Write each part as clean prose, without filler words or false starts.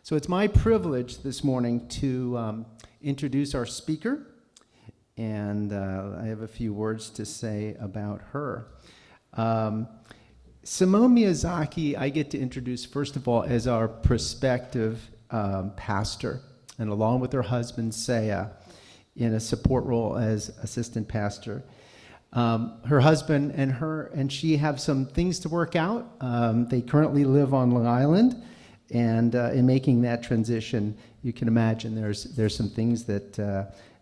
So it's my privilege this morning to introduce our speaker, and I have a few words to say about her. Simone Miyazaki, I get to introduce, first of all, as our prospective pastor, and along with her husband, Saya, in a support role as assistant pastor. Her husband and she have some things to work out. They currently live on Long Island, and in making that transition, you can imagine there's some things that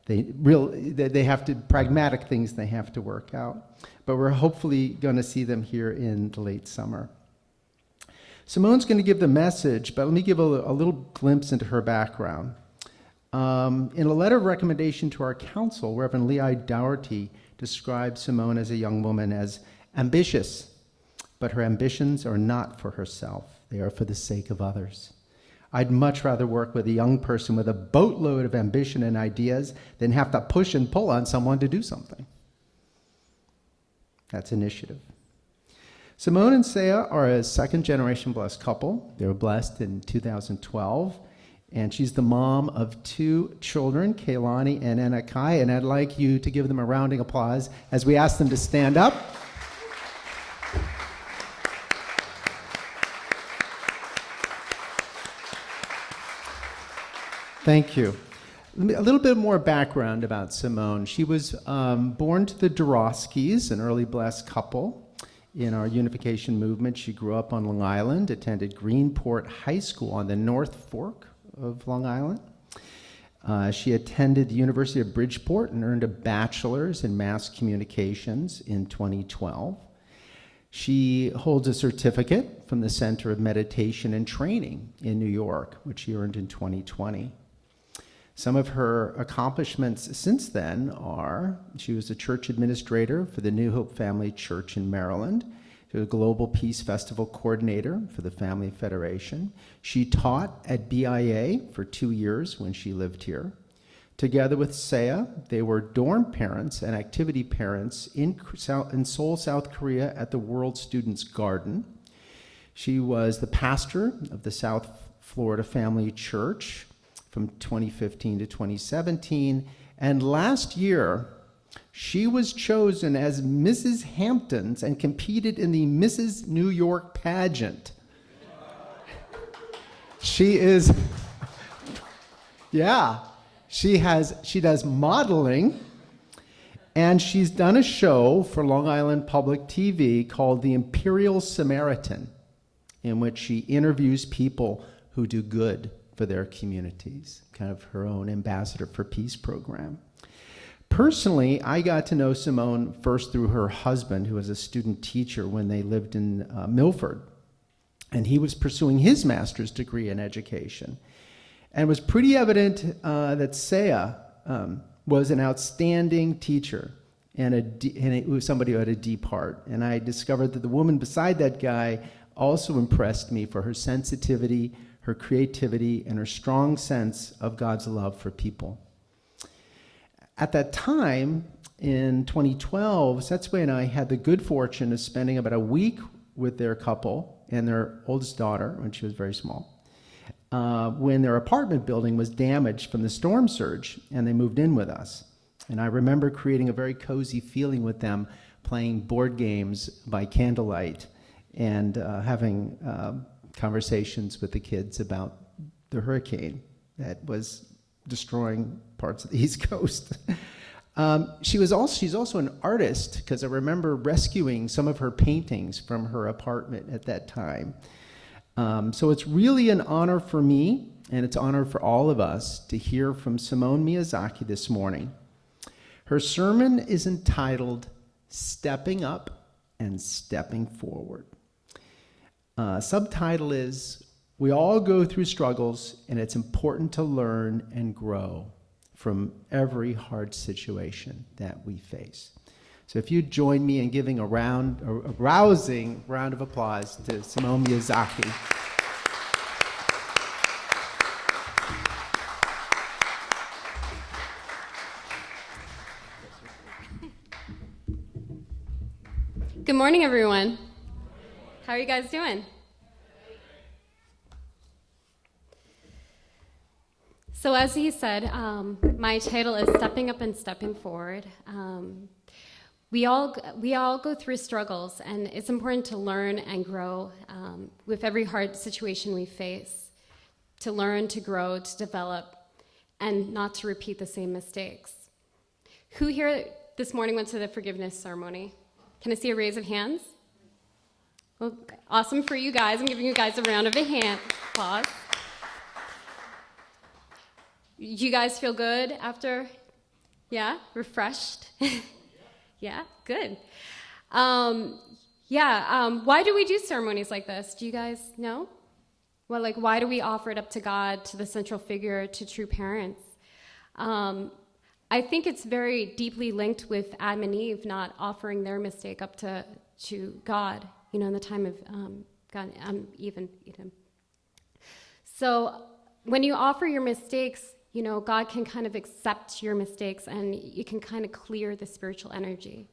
they have to, pragmatic things they have to work out. But we're hopefully going to see them here in the late summer. Simone's going to give the message, but let me give a little glimpse into her background. In a letter of recommendation to our council, Reverend Leigh Dougherty described Simone as a young woman as ambitious, but her ambitions are not for herself. They are for the sake of others. I'd much rather work with a young person with a boatload of ambition and ideas than have to push and pull on someone to do something. That's initiative. Simone and Saya are a second-generation blessed couple. They were blessed in 2012, and she's the mom of 2 children, Kaylani and Anakai, and I'd like you to give them a rounding applause as we ask them to stand up. Thank you. A little bit more background about Simone. She was born to the Dorowskis, an early blessed couple in our unification movement. She grew up on Long Island, attended Greenport High School on the North Fork of Long Island. She attended the University of Bridgeport and earned a bachelor's in mass communications in 2012. She holds a certificate from the Center of Meditation and Training in New York, which she earned in 2020. Some of her accomplishments since then are, she was a church administrator for the New Hope Family Church in Maryland. She was a Global Peace Festival coordinator for the Family Federation. She taught at BIA for 2 years when she lived here. Together with Saya, they were dorm parents and activity parents in Seoul, South Korea at the World Students Garden. She was the pastor of the South Florida Family Church from 2015 to 2017, and last year, she was chosen as Mrs. Hamptons and competed in the Mrs. New York pageant. She is, yeah, she does modeling, and she's done a show for Long Island Public TV called The Imperial Samaritan, in which she interviews people who do good for their communities, kind of her own ambassador for peace program. Personally, I got to know Simone first through her husband, who was a student teacher when they lived in Milford, and he was pursuing his master's degree in education. And it was pretty evident that Saya was an outstanding teacher and it was somebody who had a deep heart. And I discovered that the woman beside that guy also impressed me for her sensitivity, her creativity, and her strong sense of God's love for people. At that time, in 2012, Setsue and I had the good fortune of spending about a week with their couple and their oldest daughter, when she was very small, when their apartment building was damaged from the storm surge, and they moved in with us. And I remember creating a very cozy feeling with them, playing board games by candlelight, and having conversations with the kids about the hurricane that was destroying parts of the East Coast. She's also an artist, because I remember rescuing some of her paintings from her apartment at that time. So it's really an honor for me, and it's an honor for all of us, to hear from Simone Miyazaki this morning. Her sermon is entitled Stepping Up and Stepping Forward. Subtitle is, we all go through struggles, and it's important to learn and grow from every hard situation that we face. So if you join me in giving a rousing round of applause to Simone Miyazaki. Good morning, everyone. How are you guys doing? So as he said, my title is Stepping Up and Stepping Forward. We all go through struggles, and it's important to learn and grow with every hard situation we face, to learn, to grow, to develop, and not to repeat the same mistakes. Who here this morning went to the forgiveness ceremony? Can I see a raise of hands? Well, awesome for you guys. I'm giving you guys a round of applause. You guys feel good after? Yeah? Refreshed? Yeah? Good. Why do we do ceremonies like this? Do you guys know? Well, why do we offer it up to God, to the central figure, to true parents? I think it's very deeply linked with Adam and Eve not offering their mistake up to God, in the time of God, Eve and Eden. So when you offer your mistakes, God can kind of accept your mistakes, and you can kind of clear the spiritual energy.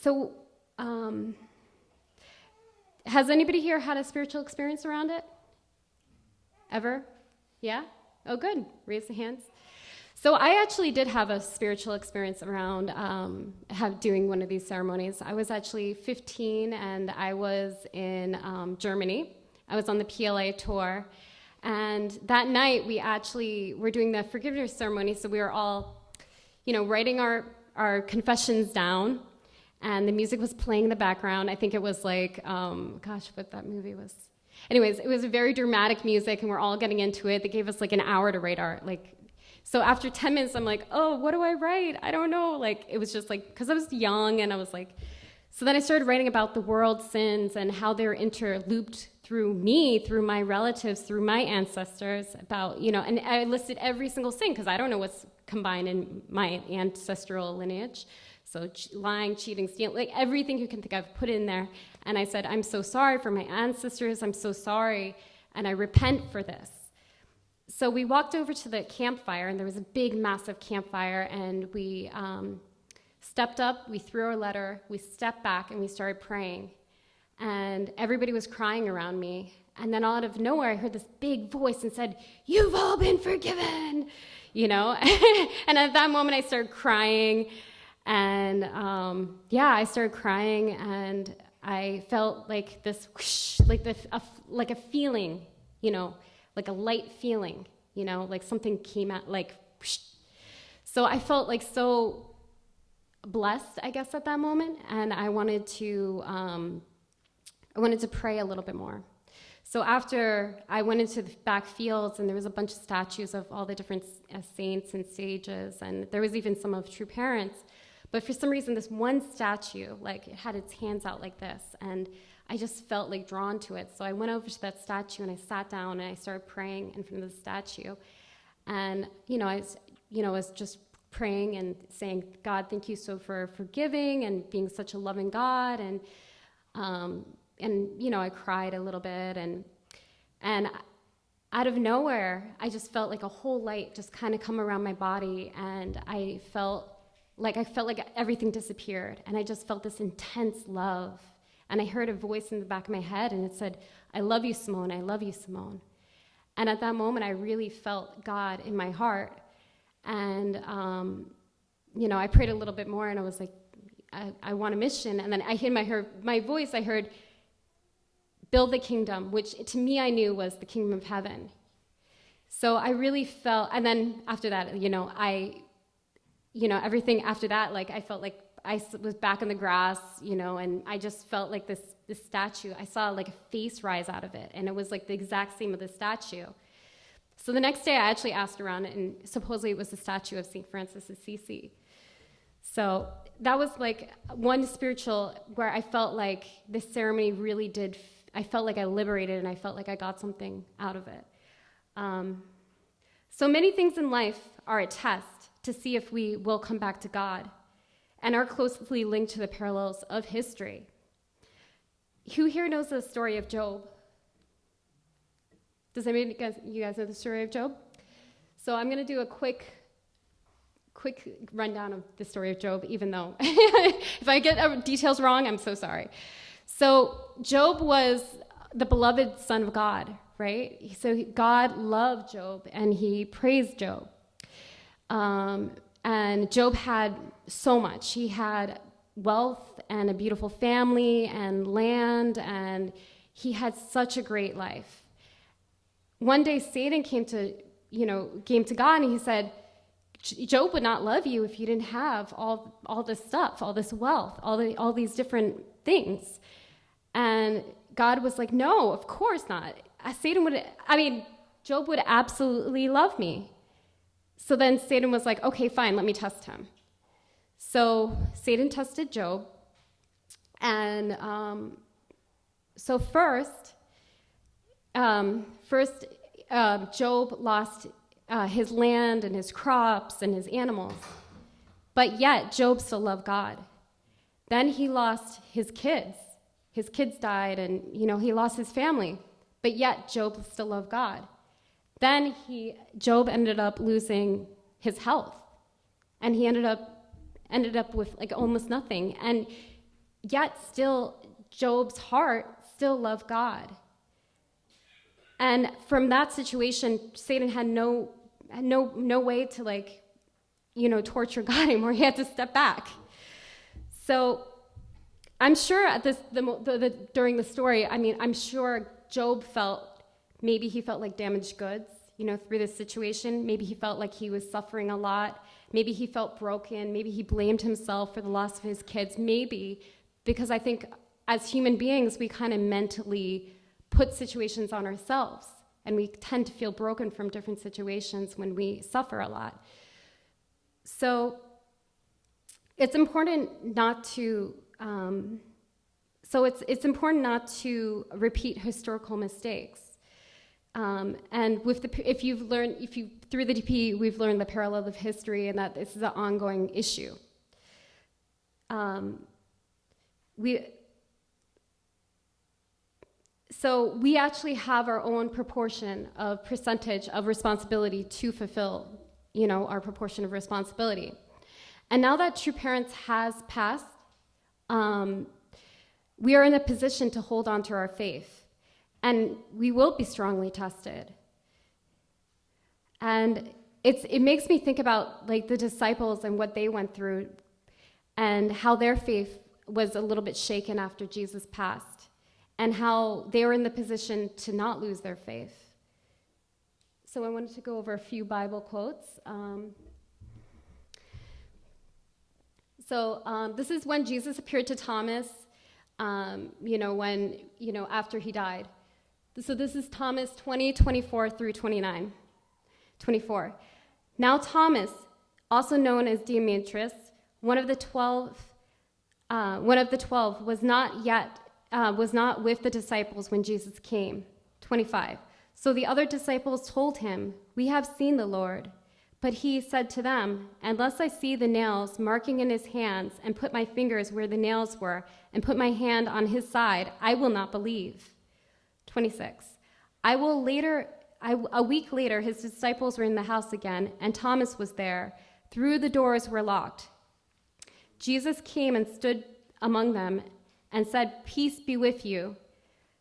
So, has anybody here had a spiritual experience around it? Ever? Yeah? Oh, good. Raise the hands. So I actually did have a spiritual experience around doing one of these ceremonies. I was actually 15, and I was in Germany. I was on the PLA tour. And that night, we actually were doing the forgiveness ceremony, so we were all, writing our confessions down, and the music was playing in the background. I think it was what that movie was. Anyways, it was a very dramatic music, and we're all getting into it. They gave us an hour to write so after 10 minutes, I'm like, oh, what do I write? I don't know. It was just because I was young, and I was so then I started writing about the world's sins and how they're interlooped through me, through my relatives, through my ancestors, about, and I listed every single sin, because I don't know what's combined in my ancestral lineage. So lying, cheating, stealing, everything you can think of, put in there. And I said, I'm so sorry for my ancestors, I'm so sorry, and I repent for this. So we walked over to the campfire, and there was a big, massive campfire, and we stepped up, we threw our letter, we stepped back, and we started praying. And everybody was crying around me. And then out of nowhere, I heard this big voice and said, "You've all been forgiven," And at that moment, I started crying. And I started crying, and I felt this whoosh, like a feeling, like a light feeling, like something came out, whoosh. So I felt so blessed, I guess, at that moment, and I wanted to pray a little bit more. So after I went into the back fields, and there was a bunch of statues of all the different saints and sages, and there was even some of true parents. But for some reason, this one statue, it had its hands out like this, and I just felt drawn to it. So I went over to that statue, and I sat down, and I started praying in front of the statue. And I was just praying and saying, "God, thank you so for forgiving and being such a loving God." And I cried a little bit, and out of nowhere, I just felt like a whole light just kind of come around my body, and I felt like everything disappeared, and I just felt this intense love. And I heard a voice in the back of my head, and it said, "I love you, Simone, I love you, Simone." And at that moment, I really felt God in my heart. And, I prayed a little bit more, and I was like, I want a mission. And then I heard my voice, I heard, "Build the kingdom," which to me I knew was the kingdom of heaven. So I really felt, and then after that, everything after that, I felt like I was back in the grass, and I just felt like this statue. I saw a face rise out of it, and it was the exact same of the statue. So the next day, I actually asked around, and supposedly it was the statue of St. Francis of Assisi. So that was one spiritual where I felt like this ceremony really did. I felt like I liberated, and I felt like I got something out of it. So many things in life are a test to see if we will come back to God, and are closely linked to the parallels of history. Who here knows the story of Job? Does anybody, you guys know the story of Job? So I'm going to do a quick rundown of the story of Job, even though if I get details wrong, I'm so sorry. So Job was the beloved son of God, right? So God loved Job, and he praised Job. And Job had so much. He had wealth and a beautiful family and land, and he had such a great life. One day Satan came to God, and he said, Job would not love you if you didn't have all this stuff, all this wealth, all these different things. And God was like, no, of course not. Job would absolutely love me. So then Satan was like, okay, fine, let me test him. So Satan tested Job. And so first, Job lost his land and his crops and his animals. But yet, Job still loved God. Then he lost his kids. His kids died, and he lost his family. But yet, Job still loved God. Then Job ended up losing his health, and he ended up with like almost nothing. And yet, still, Job's heart still loved God. And from that situation, Satan had no way to torture God anymore. He had to step back. So I'm sure at during the story, I'm sure Job felt like damaged goods, through this situation. Maybe he felt like he was suffering a lot. Maybe he felt broken. Maybe he blamed himself for the loss of his kids. Maybe, because I think as human beings, we kind of mentally put situations on ourselves, and we tend to feel broken from different situations when we suffer a lot. So it's important not to repeat historical mistakes. And through the DP, we've learned the parallel of history, and that this is an ongoing issue. So we actually have our own percentage of responsibility to fulfill, our proportion of responsibility. And now that True Parents has passed, we are in a position to hold on to our faith, and we will be strongly tested. And it makes me think about like the disciples and what they went through, and how their faith was a little bit shaken after Jesus passed, and how they were in the position to not lose their faith. So I wanted to go over a few Bible quotes. This is when Jesus appeared to Thomas, after he died. So this is Thomas 20:24 through 29. 24. Now Thomas, also known as Demetrius, one of the 12, was not with the disciples when Jesus came. 25. So the other disciples told him, "We have seen the Lord." But he said to them, "Unless I see the nails marking in his hands, and put my fingers where the nails were, and put my hand on his side, I will not believe." 26. A week later, his disciples were in the house again, and Thomas was there. The doors were locked. Jesus came and stood among them and said, "Peace be with you."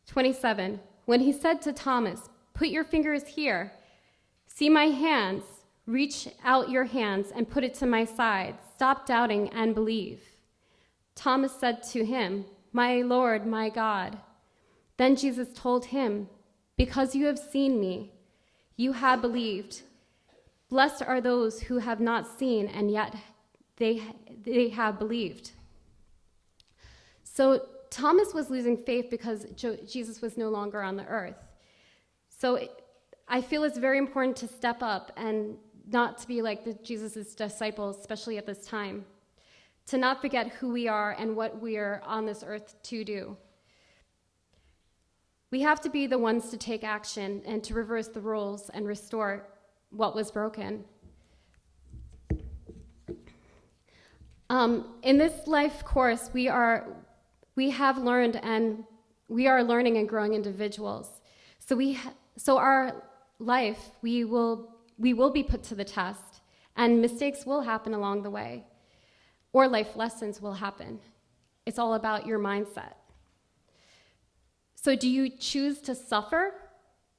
27. When he said to Thomas, "Put your fingers here. See my hands. Reach out your hands and put it to my side. Stop doubting and believe." Thomas said to him, "My Lord, my God." Then Jesus told him, "Because you have seen me, you have believed. Blessed are those who have not seen, and yet they have believed." So Thomas was losing faith because Jesus was no longer on the earth. So I feel it's very important to step up and not to be like Jesus' disciples, especially at this time. To not forget who we are and what we are on this earth to do. We have to be the ones to take action and to reverse the rules and restore what was broken. In this life course, we have learned, and we are learning and growing individuals. So our life, we will be put to the test, and mistakes will happen along the way, or life lessons will happen. It's all about your mindset. So do you choose to suffer,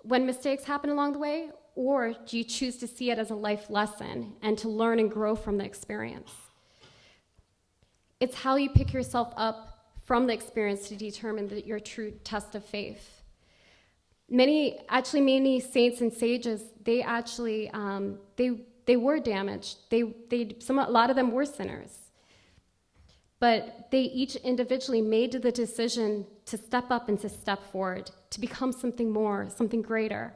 when mistakes happen along the way, or do you choose to see it as a life lesson and to learn and grow from the experience? It's how you pick yourself up from the experience to determine your true test of faith. Many saints and sages, they actually, they were damaged. A lot of them were sinners. But they each individually made the decision to step up and to step forward, to become something more, something greater.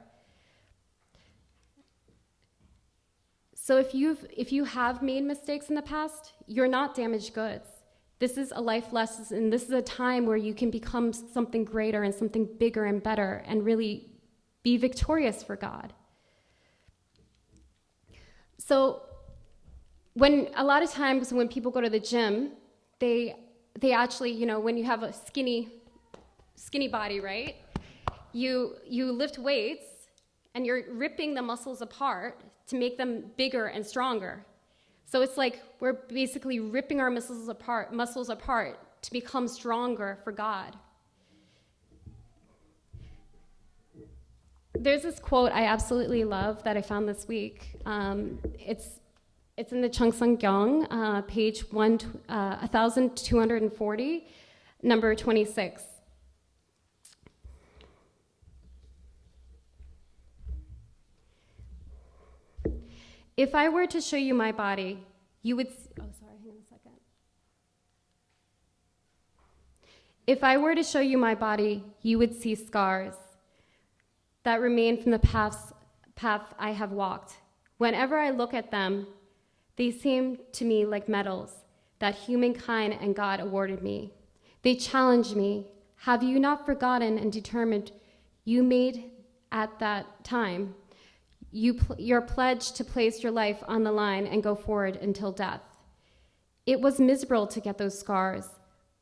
So if you have made mistakes in the past, you're not damaged goods. This is a life lesson, and this is a time where you can become something greater and something bigger and better and really be victorious for God. So a lot of times when people go to the gym, they actually, when you have a skinny body, right? You lift weights and you're ripping the muscles apart to make them bigger and stronger. So it's like we're basically ripping our muscles apart to become stronger for God. There's this quote I absolutely love that I found this week. It's in the Cheongsam Gyeong, page 1240, number 26. If I were to show you my body, you would... hang on a second. If I were to show you my body, you would see scars that remain from the path I have walked. Whenever I look at them, they seem to me like medals that humankind and God awarded me. They challenge me. Have you not forgotten and determined you made at that time your pledge to place your life on the line and go forward until death? It was miserable to get those scars,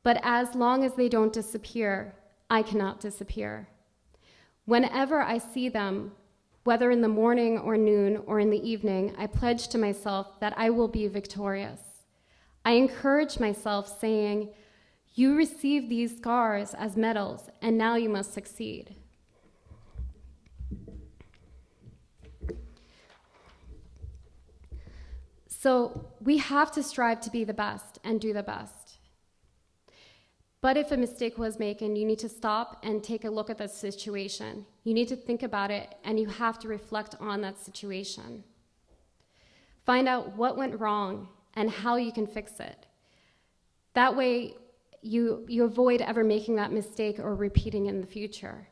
but as long as they don't disappear, I cannot disappear. Whenever I see them, whether in the morning or noon or in the evening, I pledge to myself that I will be victorious. I encourage myself, saying, you received these scars as medals, and now you must succeed. So we have to strive to be the best and do the best. But if a mistake was made, you need to stop and take a look at that situation. You need to think about it, and you have to reflect on that situation. Find out what went wrong and how you can fix it. That way, you avoid ever making that mistake or repeating it in the future.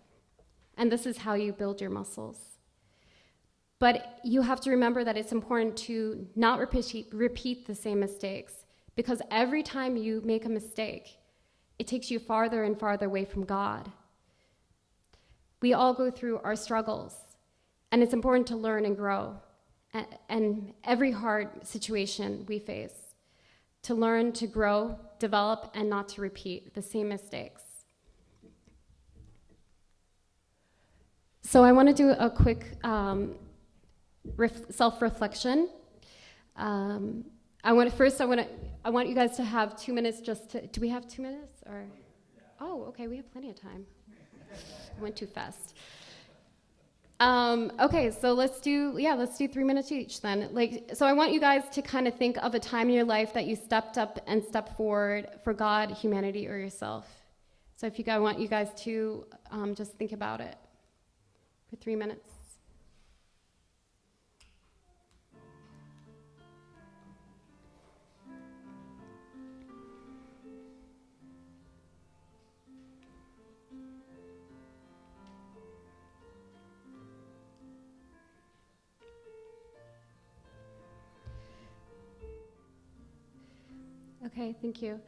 And this is how you build your muscles. But you have to remember that it's important to not repeat the same mistakes, because every time you make a mistake, it takes you farther and farther away from God. We all go through our struggles, and it's important to learn and grow. And every hard situation we face, to learn, to grow, develop, and not to repeat the same mistakes. So I want to do a quick self-reflection. I want you guys to have 2 minutes do we have 2 minutes? Or? Oh, okay, we have plenty of time. I went too fast. Okay, so let's do 3 minutes each then. So I want you guys to kind of think of a time in your life that you stepped up and stepped forward for God, humanity, or yourself. So I want you guys to just think about it for 3 minutes. Okay, thank you.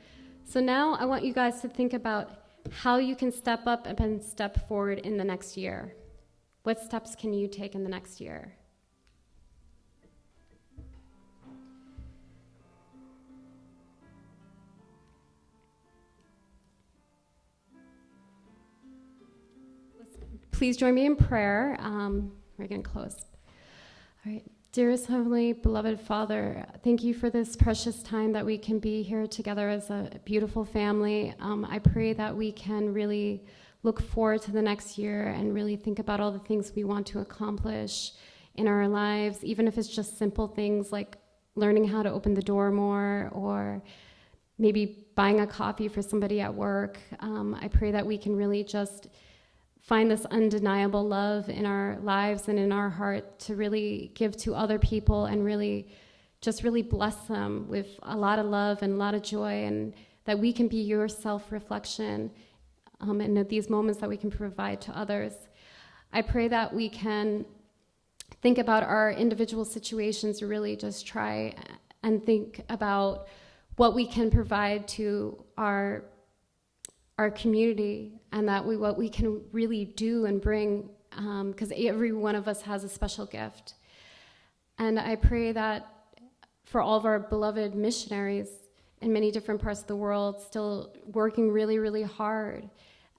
So now I want you guys to think about how you can step up and step forward in the next year. What steps can you take in the next year? Please join me in prayer. We're going to close. All right. Dearest Heavenly Beloved Father, thank you for this precious time that we can be here together as a beautiful family. I pray that we can really look forward to the next year and really think about all the things we want to accomplish in our lives, even if it's just simple things like learning how to open the door more, or maybe buying a coffee for somebody at work. I pray that we can really just find this undeniable love in our lives and in our heart to really give to other people and really bless them with a lot of love and a lot of joy, and that we can be your self-reflection in these moments that we can provide to others. I pray that we can think about our individual situations, really just try and think about what we can provide to our community, and that what we can really do and bring, because every one of us has a special gift. And I pray that for all of our beloved missionaries in many different parts of the world, still working really, really hard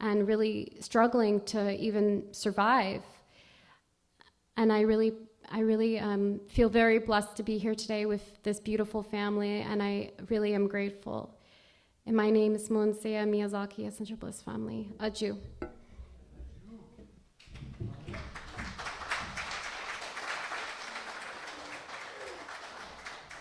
and really struggling to even survive. And I really feel very blessed to be here today with this beautiful family, and I really am grateful. And my name is Simone Miyazaki, Essential Bliss Family. Adieu.